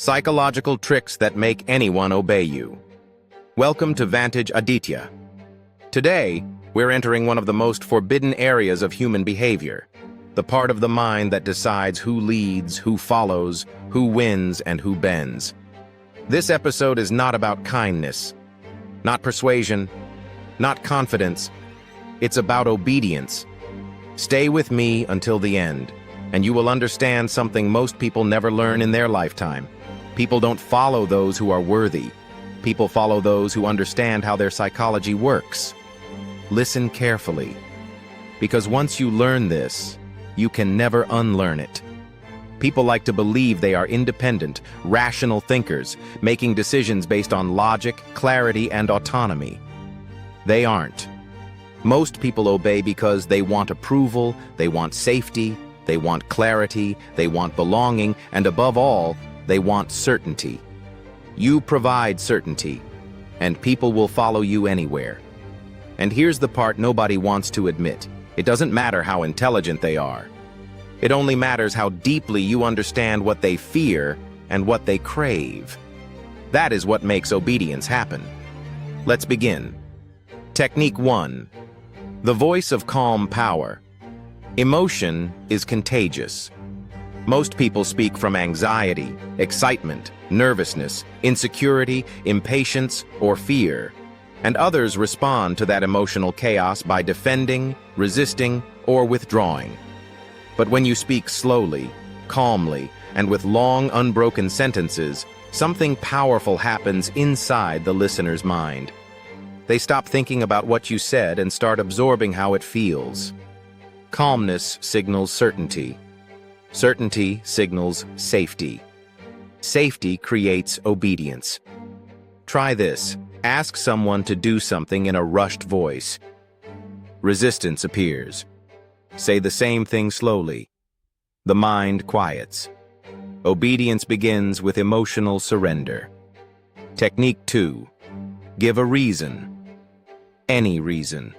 Psychological tricks that make anyone obey you. Welcome to Vantage Aditya. Today, we're entering one of the most forbidden areas of human behavior, the part of the mind that decides who leads, who follows, who wins, and who bends. This episode is not about kindness, not persuasion, not confidence. It's about obedience. Stay with me until the end, and you will understand something most people never learn in their lifetime. People don't follow those who are worthy. People follow those who understand how their psychology works. Listen carefully, because once you learn this, you can never unlearn it. People like to believe they are independent, rational thinkers, making decisions based on logic, clarity, and autonomy. They aren't. Most people obey because they want approval, they want safety, they want clarity, they want belonging, and above all, they want certainty. You provide certainty, and people will follow you anywhere. And here's the part nobody wants to admit. It doesn't matter how intelligent they are. It only matters how deeply you understand what they fear and what they crave. That is what makes obedience happen. Let's begin. Technique 1. The voice of calm power. Emotion is contagious. Most people speak from anxiety, excitement, nervousness, insecurity, impatience, or fear, and others respond to that emotional chaos by defending, resisting, or withdrawing. But when you speak slowly, calmly, and with long, unbroken sentences, something powerful happens inside the listener's mind. They stop thinking about what you said and start absorbing how it feels. Calmness signals certainty. Certainty signals safety. Safety creates obedience. Try this. Ask someone to do something in a rushed voice. Resistance appears. Say the same thing slowly. The mind quiets. Obedience begins with emotional surrender. Technique 2. Give a reason. Any reason.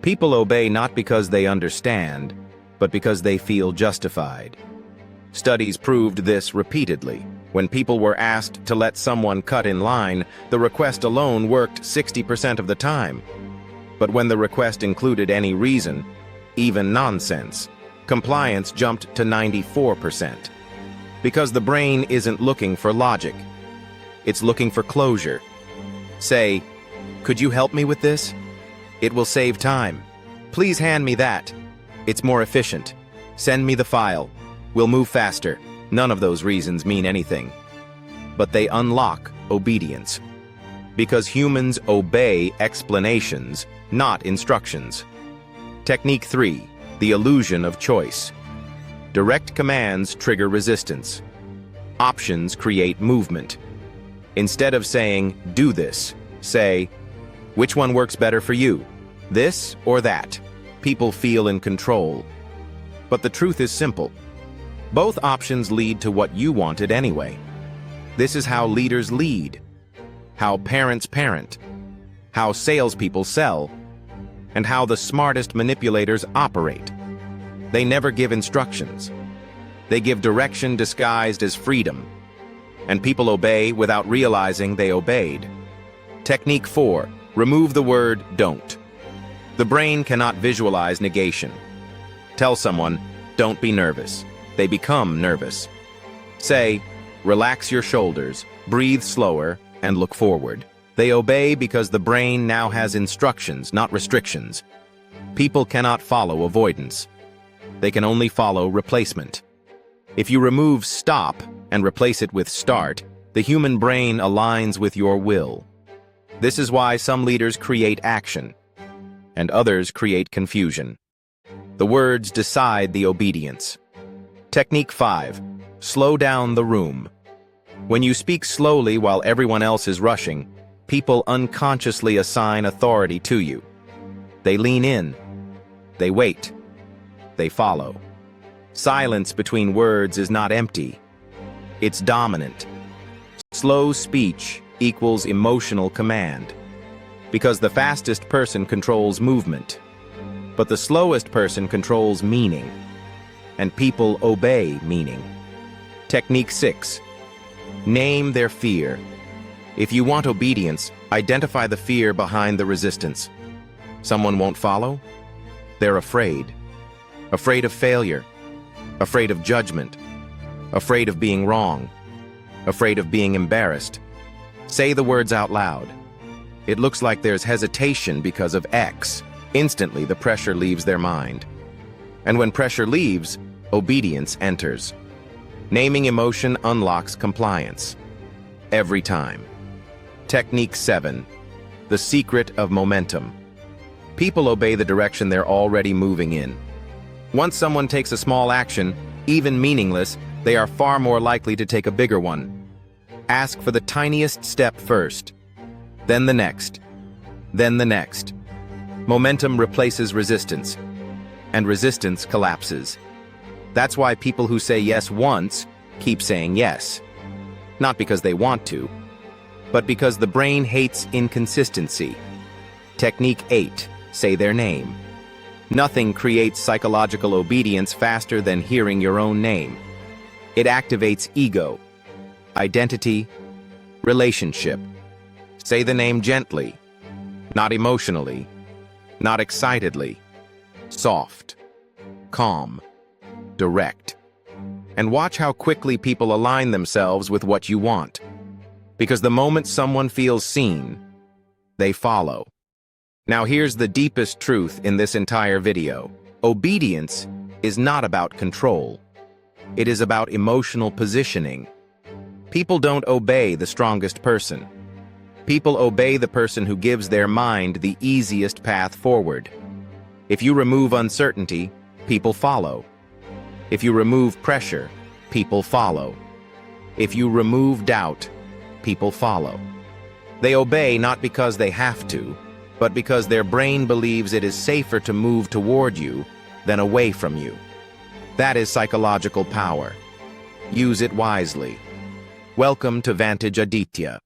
People obey not because they understand, but because they feel justified. Studies proved this repeatedly. When people were asked to let someone cut in line, the request alone worked 60% of the time. But when the request included any reason, even nonsense, compliance jumped to 94%. Because the brain isn't looking for logic. It's looking for closure. Say, "Could you help me with this? It will save time. Please hand me that. It's more efficient. Send me the file. We'll move faster." None of those reasons mean anything. But they unlock obedience. Because humans obey explanations, not instructions. Technique 3. The illusion of choice. Direct commands trigger resistance. Options create movement. Instead of saying, "Do this," say, "Which one works better for you? This or that?" People feel in control. But the truth is simple. Both options lead to what you wanted anyway. This is how leaders lead, how parents parent, how salespeople sell, and how the smartest manipulators operate. They never give instructions. They give direction disguised as freedom. And people obey without realizing they obeyed. Technique 4. Remove the word "don't." The brain cannot visualize negation. Tell someone, "Don't be nervous." They become nervous. Say, "Relax your shoulders, breathe slower, and look forward." They obey because the brain now has instructions, not restrictions. People cannot follow avoidance. They can only follow replacement. If you remove "stop" and replace it with "start," the human brain aligns with your will. This is why some leaders create action, and others create confusion. The words decide the obedience. Technique 5. Slow down the room. When you speak slowly while everyone else is rushing, people unconsciously assign authority to you. They lean in. They wait. They follow. Silence between words is not empty. It's dominant. Slow speech equals emotional command. Because the fastest person controls movement, but the slowest person controls meaning. And people obey meaning. Technique 6. Name their fear. If you want obedience, identify the fear behind the resistance. Someone won't follow? They're afraid. Afraid of failure. Afraid of judgment. Afraid of being wrong. Afraid of being embarrassed. Say the words out loud. It looks like there's hesitation because of X. Instantly, the pressure leaves their mind. And when pressure leaves, obedience enters. Naming emotion unlocks compliance. Every time. Technique 7. The secret of momentum. People obey the direction they're already moving in. Once someone takes a small action, even meaningless, they are far more likely to take a bigger one. Ask for the tiniest step first, then the next, then the next. Momentum replaces resistance, and resistance collapses. That's why people who say yes once keep saying yes. Not because they want to, but because the brain hates inconsistency. Technique 8. Say their name. Nothing creates psychological obedience faster than hearing your own name. It activates ego, identity, relationship. Say the name gently, not emotionally, not excitedly. Soft, calm, direct. And watch how quickly people align themselves with what you want. Because the moment someone feels seen, they follow. Now here's the deepest truth in this entire video. Obedience is not about control. It is about emotional positioning. People don't obey the strongest person. People obey the person who gives their mind the easiest path forward. If you remove uncertainty, people follow. If you remove pressure, people follow. If you remove doubt, people follow. They obey not because they have to, but because their brain believes it is safer to move toward you than away from you. That is psychological power. Use it wisely. Welcome to Vantage Aditya.